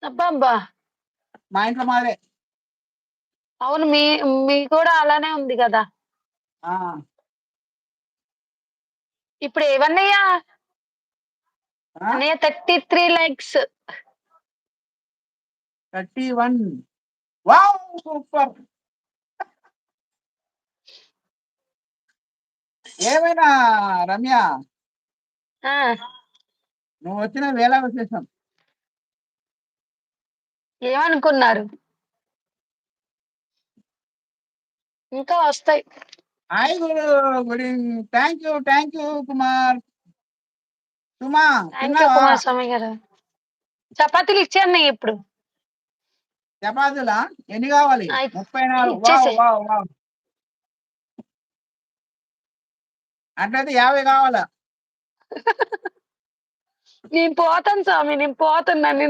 అబ్బబ్బా! మా ఇంట్లో మాదే. అవును. మీ కూడా అలానే ఉంది గదా! ఆ! ఇప్పుడు ఏవన్నయ్య? ఆ! అన్నయ్య 33 లైక్స్. 31 వావ్! సూపర్. ఏమైనా రమ్య, ఆ! నువ్వొచ్చిన వేళ విశేషం. ఏమనుకున్నారు? ఇంకా వస్తాయి. Hi good evening. Thank you Kumar. Suma thank you తిన్నావా? కుమారస్వామి గారు. చపాతీలు ఇచ్చే అన్నయ్య ఇప్పుడు. చపాతీలా? ఎన్ని కావాలి? ఆ! 34. వావ్! ఇచ్చేసేయి. వావ్! వావ్! అట్లయితే 50 కావాలా? నేను పోతాను స్వామి. నేను పోతాను. నన్ను